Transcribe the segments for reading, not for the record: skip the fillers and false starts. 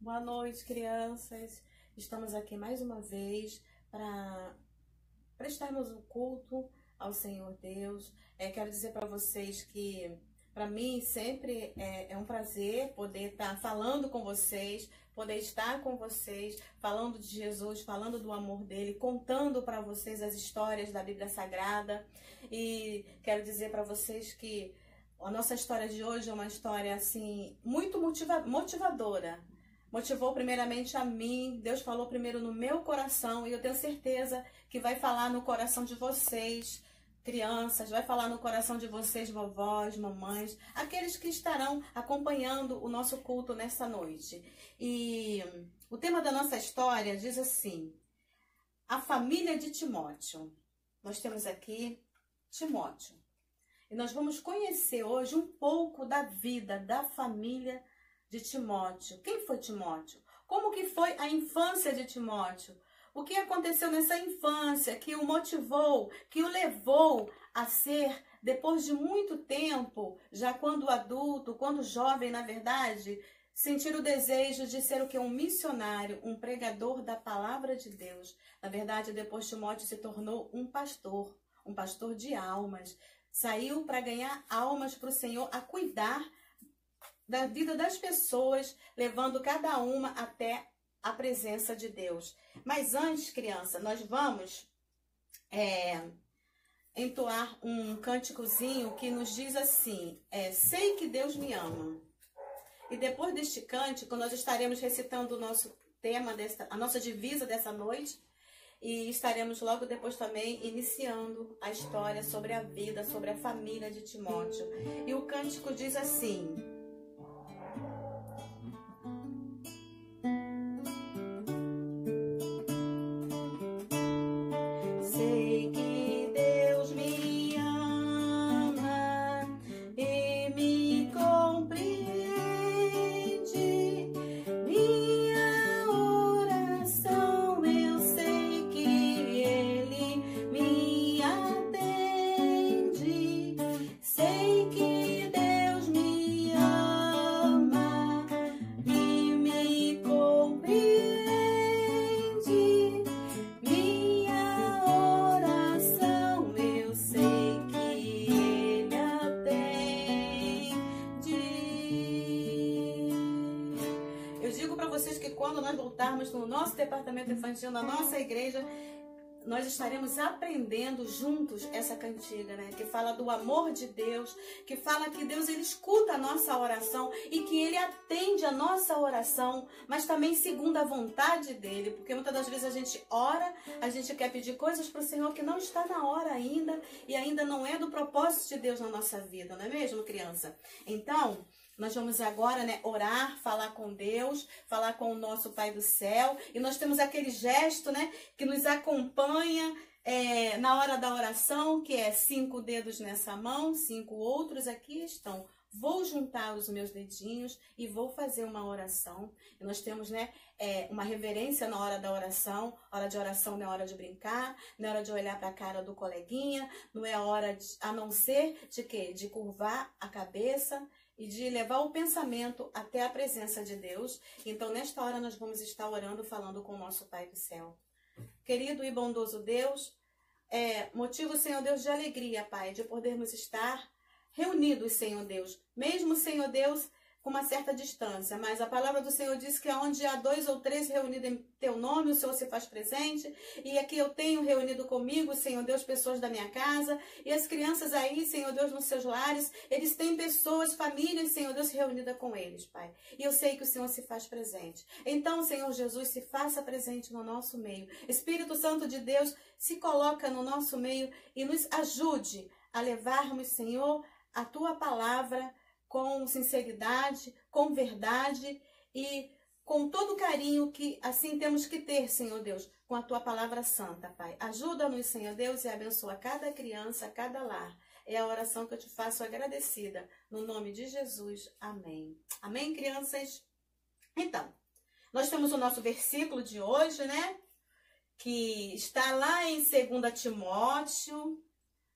Boa noite, crianças. Estamos aqui mais uma vez para prestarmos um culto ao Senhor Deus. Quero dizer para vocês que, para mim, sempre é um prazer poder estar falando com vocês, poder estar com vocês, falando de Jesus, falando do amor dele, contando para vocês as histórias da Bíblia Sagrada. E quero dizer para vocês que a nossa história de hoje é uma história assim muito motivadora. Motivou primeiramente a mim, Deus falou primeiro no meu coração e eu tenho certeza que vai falar no coração de vocês, crianças, vai falar no coração de vocês, vovós, mamães, aqueles que estarão acompanhando o nosso culto nessa noite. E o tema da nossa história diz assim: a família de Timóteo. Nós temos aqui Timóteo. E nós vamos conhecer hoje um pouco da vida, da família de Timóteo. Quem foi Timóteo? Como que foi a infância de Timóteo? O que aconteceu nessa infância que o motivou, que o levou a ser, depois de muito tempo, já quando adulto, quando jovem, na verdade, sentir o desejo de ser o que? Um missionário, um pregador da palavra de Deus. Na verdade, depois Timóteo se tornou um pastor de almas. Saiu para ganhar almas para o Senhor, a cuidar da vida das pessoas, levando cada uma até a presença de Deus. Mas antes, criança, nós vamos entoar um cânticozinho que nos diz assim: sei que Deus me ama. E depois deste cântico, nós estaremos recitando o nosso tema, a nossa divisa dessa noite. E estaremos logo depois também iniciando a história sobre a vida, sobre a família de Timóteo. E o cântico diz assim: sei que Deus me ama e me compreende. Minha oração, eu sei que Ele me atende. Sei que Deus me ama e me compreende. Minha oração, eu sei que Ele atende. Eu digo para vocês que quando nós voltarmos no nosso departamento infantil, na nossa igreja, nós estaremos aprendendo juntos essa cantiga, né? Que fala do amor de Deus, que fala que Deus ele escuta a nossa oração e que Ele atende a nossa oração, mas também segundo a vontade dEle, porque muitas das vezes a gente ora, a gente quer pedir coisas para o Senhor que não está na hora ainda e ainda não é do propósito de Deus na nossa vida, não é mesmo, criança? Então, nós vamos agora, né, orar, falar com Deus, falar com o nosso Pai do céu. E nós temos aquele gesto, né, que nos acompanha na hora da oração, que é 5 dedos nessa mão, 5 outros aqui estão. Vou juntar os meus dedinhos e vou fazer uma oração. E nós temos, né, uma reverência na hora da oração. Hora de oração não é hora de brincar, não é hora de olhar para a cara do coleguinha, não é hora a não ser de quê? De curvar a cabeça e de levar o pensamento até a presença de Deus. Então, nesta hora, nós vamos estar orando, falando com o nosso Pai do céu. Querido e bondoso Deus, motivo, Senhor Deus, de alegria, Pai, de podermos estar reunidos, Senhor Deus. Mesmo, Senhor Deus, com uma certa distância, mas a palavra do Senhor diz que onde há 2 ou 3 reunidos em Teu nome, o Senhor se faz presente. E aqui eu tenho reunido comigo, Senhor Deus, pessoas da minha casa. E as crianças aí, Senhor Deus, nos seus lares, eles têm pessoas, famílias, Senhor Deus, reunidas com eles, Pai. E eu sei que o Senhor se faz presente. Então, Senhor Jesus, se faça presente no nosso meio. Espírito Santo de Deus, se coloca no nosso meio e nos ajude a levarmos, Senhor, a Tua palavra com sinceridade, com verdade e com todo o carinho que assim temos que ter, Senhor Deus, com a Tua palavra santa, Pai. Ajuda-nos, Senhor Deus, e abençoa cada criança, cada lar. É a oração que eu te faço agradecida. No nome de Jesus. Amém. Amém, crianças? Então, nós temos o nosso versículo de hoje, né? Que está lá em 2 Timóteo,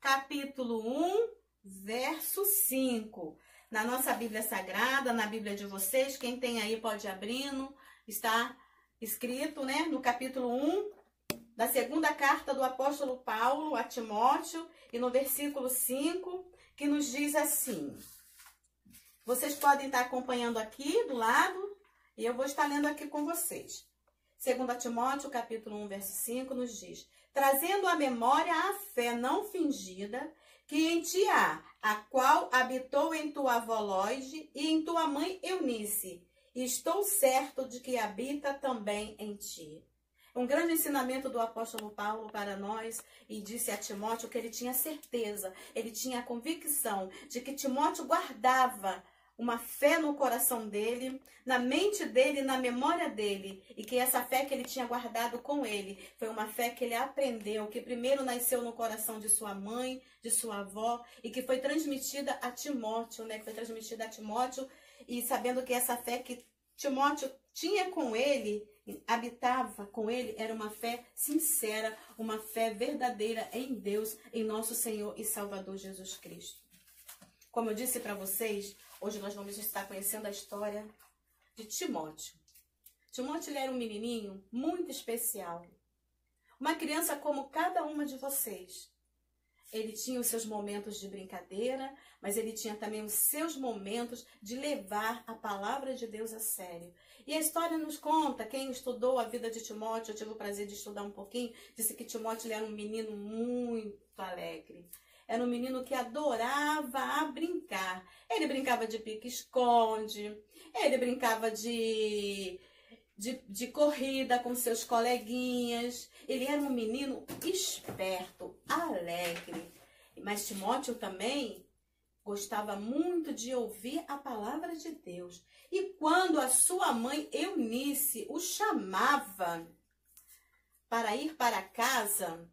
capítulo 1, verso 5. na nossa Bíblia Sagrada, na Bíblia de vocês, quem tem aí pode ir abrindo, está escrito, né, no capítulo 1 da segunda carta do apóstolo Paulo a Timóteo, e no versículo 5, que nos diz assim. Vocês podem estar acompanhando aqui do lado, e eu vou estar lendo aqui com vocês. 2 Timóteo, capítulo 1, verso 5, nos diz: trazendo à memória a fé não fingida, que em ti há, a qual habitou em tua avó Loide e em tua mãe Eunice, e estou certo de que habita também em ti. Um grande ensinamento do apóstolo Paulo para nós, e disse a Timóteo que ele tinha certeza, ele tinha a convicção de que Timóteo guardava uma fé no coração dele, na mente dele, na memória dele, e que essa fé que ele tinha guardado com ele foi uma fé que ele aprendeu, que primeiro nasceu no coração de sua mãe, de sua avó, e que foi transmitida a Timóteo, né? Que foi transmitida a Timóteo, e sabendo que essa fé que Timóteo tinha com ele, habitava com ele, era uma fé sincera, uma fé verdadeira em Deus, em nosso Senhor e Salvador Jesus Cristo. Como eu disse para vocês, hoje nós vamos estar conhecendo a história de Timóteo. Timóteo, ele era um menininho muito especial. Uma criança como cada uma de vocês. Ele tinha os seus momentos de brincadeira, mas ele tinha também os seus momentos de levar a palavra de Deus a sério. E a história nos conta, quem estudou a vida de Timóteo, eu tive o prazer de estudar um pouquinho, disse que Timóteo ele era um menino muito alegre. Era um menino que adorava a brincar. Ele brincava de pique-esconde, ele brincava de corrida com seus coleguinhas. Ele era um menino esperto, alegre. Mas Timóteo também gostava muito de ouvir a palavra de Deus. E quando a sua mãe Eunice o chamava para ir para casa,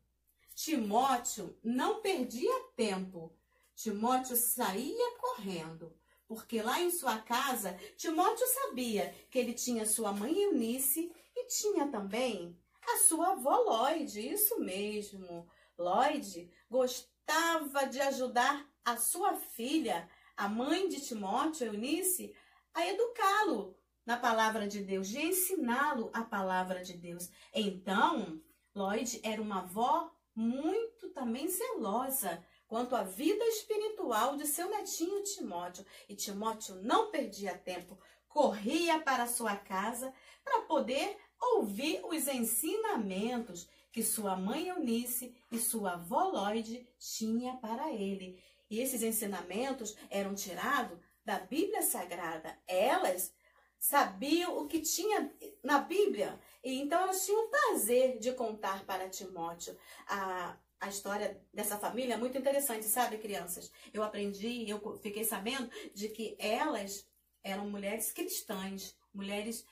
Timóteo não perdia tempo. Timóteo saía correndo, porque lá em sua casa, Timóteo sabia que ele tinha sua mãe Eunice e tinha também a sua avó Loide, isso mesmo. Loide gostava de ajudar a sua filha, a mãe de Timóteo, Eunice, a educá-lo na palavra de Deus, de ensiná-lo a palavra de Deus. Então, Loide era uma avó muito também zelosa quanto à vida espiritual de seu netinho Timóteo. E Timóteo não perdia tempo, corria para sua casa para poder ouvir os ensinamentos que sua mãe Eunice e sua avó Loide tinha para ele. E esses ensinamentos eram tirados da Bíblia Sagrada. Elas sabiam o que tinha na Bíblia. E então elas tinham prazer de contar para Timóteo. A história dessa família é muito interessante, sabe, crianças? Eu aprendi, eu fiquei sabendo de que elas eram mulheres cristãs, mulheres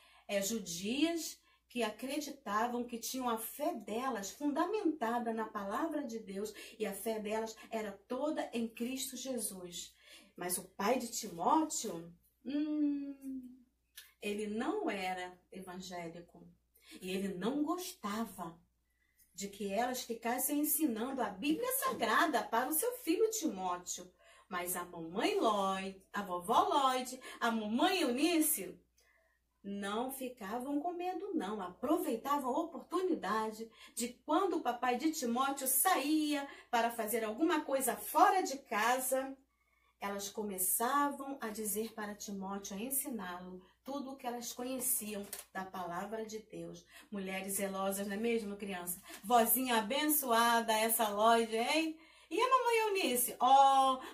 judias, que acreditavam, que tinham a fé delas fundamentada na palavra de Deus, e a fé delas era toda em Cristo Jesus. Mas o pai de Timóteo, ele não era evangélico, e ele não gostava de que elas ficassem ensinando a Bíblia Sagrada para o seu filho Timóteo. Mas a mamãe Loide, a vovó Loide, a mamãe Eunice não ficavam com medo, não. Aproveitavam a oportunidade de quando o papai de Timóteo saía para fazer alguma coisa fora de casa, elas começavam a dizer para Timóteo, a ensiná-lo tudo o que elas conheciam da palavra de Deus. Mulheres zelosas, não é mesmo, criança? Vozinha abençoada, essa Loide, hein? E a mamãe Eunice?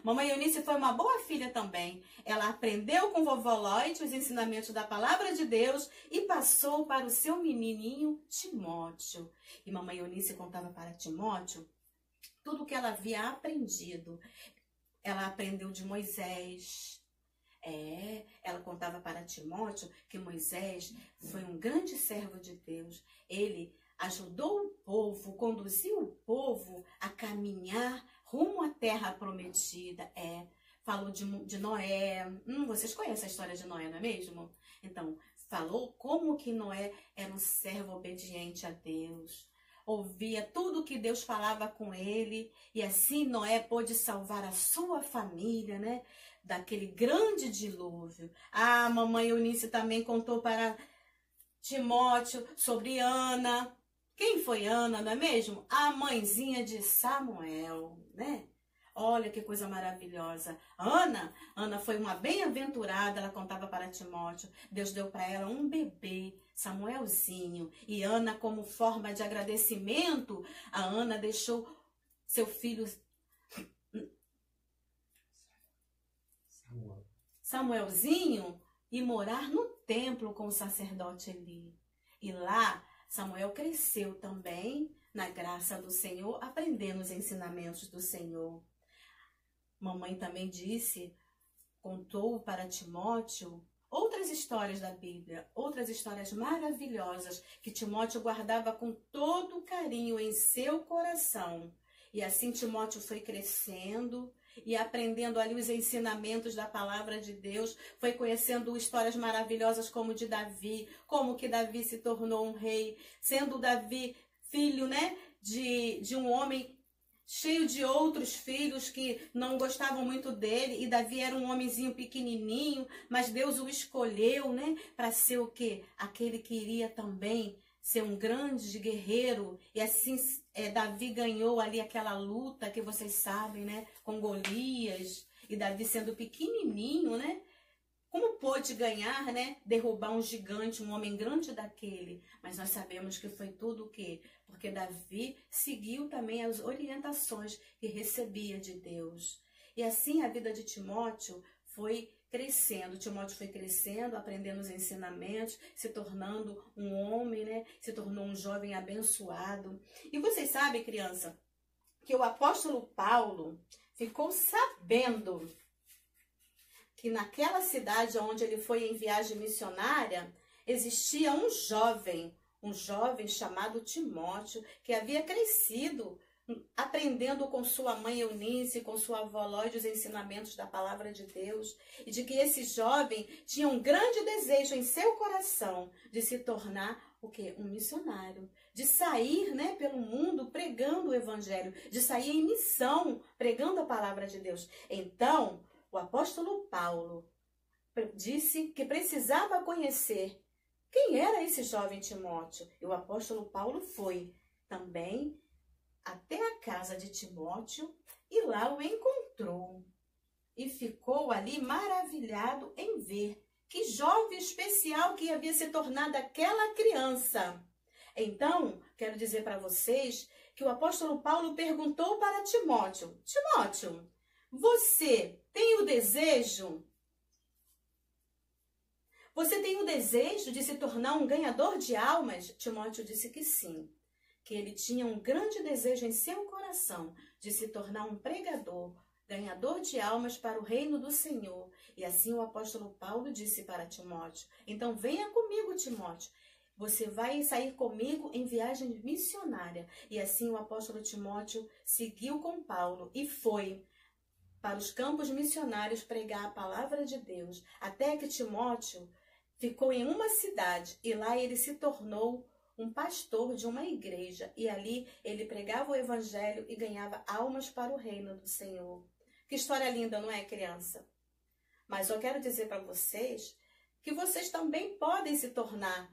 Mamãe Eunice foi uma boa filha também. Ela aprendeu com vovó Loide os ensinamentos da palavra de Deus e passou para o seu menininho Timóteo. E mamãe Eunice contava para Timóteo tudo o que ela havia aprendido. Ela aprendeu de Moisés. Ela contava para Timóteo que Moisés foi um grande servo de Deus. Ele ajudou o povo, conduziu o povo a caminhar rumo à terra prometida. Falou de Noé. Vocês conhecem a história de Noé, não é mesmo? Então, falou como que Noé era um servo obediente a Deus. Ouvia tudo que Deus falava com ele. E assim Noé pôde salvar a sua família, né? daquele grande dilúvio. A mamãe Eunice também contou para Timóteo sobre Ana. Quem foi Ana, não é mesmo? A mãezinha de Samuel, né? Olha que coisa maravilhosa. Ana foi uma bem-aventurada, ela contava para Timóteo. Deus deu para ela um bebê, Samuelzinho. E Ana, como forma de agradecimento, a Ana deixou seu filho Samuelzinho ir morar no templo com o sacerdote Eli. E lá, Samuel cresceu também na graça do Senhor, aprendendo os ensinamentos do Senhor. Mamãe também contou para Timóteo outras histórias da Bíblia, outras histórias maravilhosas que Timóteo guardava com todo carinho em seu coração. E assim Timóteo foi crescendo e aprendendo ali os ensinamentos da palavra de Deus, foi conhecendo histórias maravilhosas como de Davi, como que Davi se tornou um rei, sendo Davi filho, né, de um homem cheio de outros filhos que não gostavam muito dele, e Davi era um homenzinho pequenininho, mas Deus o escolheu, né, para ser o quê? Aquele que iria também ser um grande guerreiro, e assim Davi ganhou ali aquela luta que vocês sabem, né, com Golias, e Davi sendo pequenininho, né, como pôde ganhar, né, derrubar um gigante, um homem grande daquele? Mas nós sabemos que foi tudo o quê? Porque Davi seguiu também as orientações que recebia de Deus. E assim a vida de Timóteo foi crescendo. Timóteo foi crescendo, aprendendo os ensinamentos, se tornando um homem, né? Se tornou um jovem abençoado. E vocês sabem, criança, que o apóstolo Paulo ficou sabendo que naquela cidade onde ele foi em viagem missionária, existia um jovem chamado Timóteo, que havia crescido aprendendo com sua mãe Eunice, com sua avó Lóide, os ensinamentos da palavra de Deus, e de que esse jovem tinha um grande desejo em seu coração de se tornar o quê? Um missionário, de sair, né, pelo mundo pregando o evangelho, de sair em missão, pregando a palavra de Deus. Então, o apóstolo Paulo disse que precisava conhecer quem era esse jovem Timóteo. E o apóstolo Paulo foi também até a casa de Timóteo e lá o encontrou. E ficou ali maravilhado em ver que jovem especial que havia se tornado aquela criança. Então, quero dizer para vocês que o apóstolo Paulo perguntou para Timóteo: Timóteo, você tem o desejo? Você tem o desejo de se tornar um ganhador de almas? Timóteo disse que sim, que ele tinha um grande desejo em seu coração de se tornar um pregador, ganhador de almas para o reino do Senhor. E assim o apóstolo Paulo disse para Timóteo: então venha comigo, Timóteo. Você vai sair comigo em viagem missionária. E assim o apóstolo Timóteo seguiu com Paulo e foi para os campos missionários pregar a palavra de Deus, até que Timóteo ficou em uma cidade e lá ele se tornou um pastor de uma igreja, e ali ele pregava o evangelho e ganhava almas para o reino do Senhor. Que história linda, não é, criança? Mas eu quero dizer para vocês que vocês também podem se tornar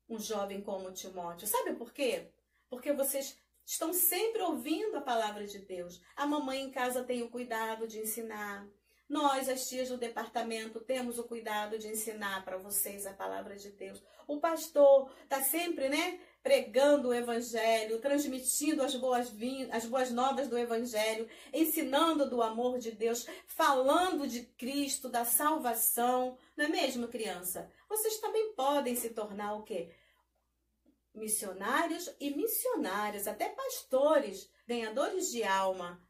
um jovem como Timóteo. Sabe por quê? Porque vocês estão sempre ouvindo a palavra de Deus. A mamãe em casa tem o cuidado de ensinar. Nós, as tias do departamento, temos o cuidado de ensinar para vocês a palavra de Deus. O pastor está sempre, né, pregando o evangelho, transmitindo as boas novas do evangelho, ensinando do amor de Deus, falando de Cristo, da salvação. Não é mesmo, criança? Vocês também podem se tornar o quê? Missionários e missionárias, até pastores, ganhadores de alma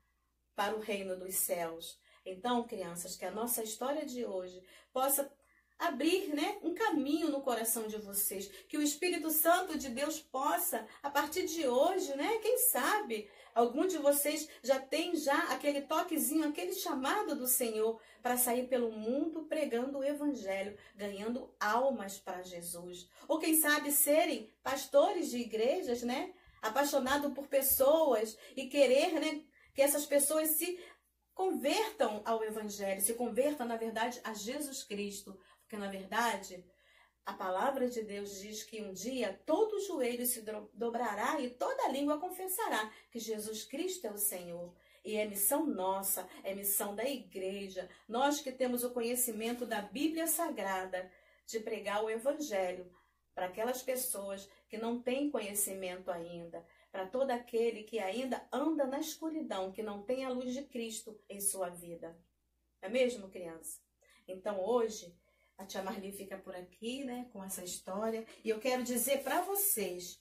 para o reino dos céus. Então, crianças, que a nossa história de hoje possa abrir, né, um caminho no coração de vocês, que o Espírito Santo de Deus possa, a partir de hoje, né, quem sabe, algum de vocês já tem aquele toquezinho, aquele chamado do Senhor para sair pelo mundo pregando o evangelho, ganhando almas para Jesus. Ou quem sabe serem pastores de igrejas, né, apaixonado por pessoas e querer, né, que essas pessoas se convertam ao Evangelho, se convertam, na verdade, a Jesus Cristo. Porque, na verdade, a palavra de Deus diz que um dia todo joelho se dobrará e toda língua confessará que Jesus Cristo é o Senhor. E é missão nossa, é missão da igreja, nós que temos o conhecimento da Bíblia Sagrada, de pregar o Evangelho para aquelas pessoas que não têm conhecimento ainda, para todo aquele que ainda anda na escuridão, que não tem a luz de Cristo em sua vida. É mesmo, criança? Então hoje a tia Marli fica por aqui, né, com essa história. E eu quero dizer para vocês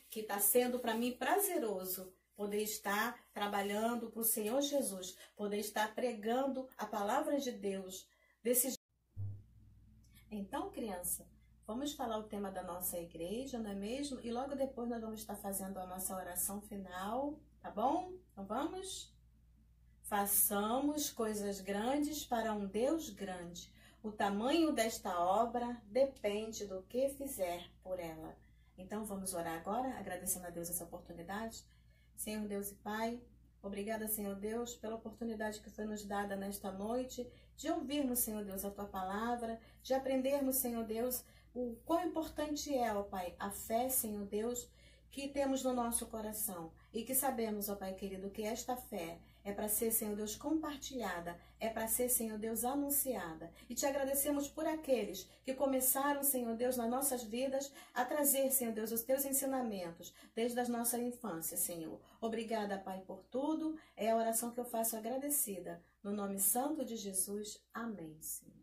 que está sendo para mim prazeroso poder estar trabalhando para o Senhor Jesus, poder estar pregando a palavra de Deus desse jeito. Então, criança, vamos falar o tema da nossa igreja, não é mesmo? E logo depois nós vamos estar fazendo a nossa oração final, tá bom? Então vamos? Façamos coisas grandes para um Deus grande. O tamanho desta obra depende do que fizer por ela. Então vamos orar agora, agradecendo a Deus essa oportunidade. Senhor Deus e Pai, obrigada, Senhor Deus, pela oportunidade que foi nos dada nesta noite de ouvirmos, Senhor Deus, a Tua palavra, de aprendermos, Senhor Deus, o quão importante é, ó Pai, a fé, Senhor Deus, que temos no nosso coração e que sabemos, ó Pai querido, que esta fé é para ser, Senhor Deus, compartilhada, é para ser, Senhor Deus, anunciada. E te agradecemos por aqueles que começaram, Senhor Deus, nas nossas vidas a trazer, Senhor Deus, os teus ensinamentos desde a nossa infância, Senhor. Obrigada, Pai, por tudo. É a oração que eu faço agradecida. No nome santo de Jesus. Amém, Senhor.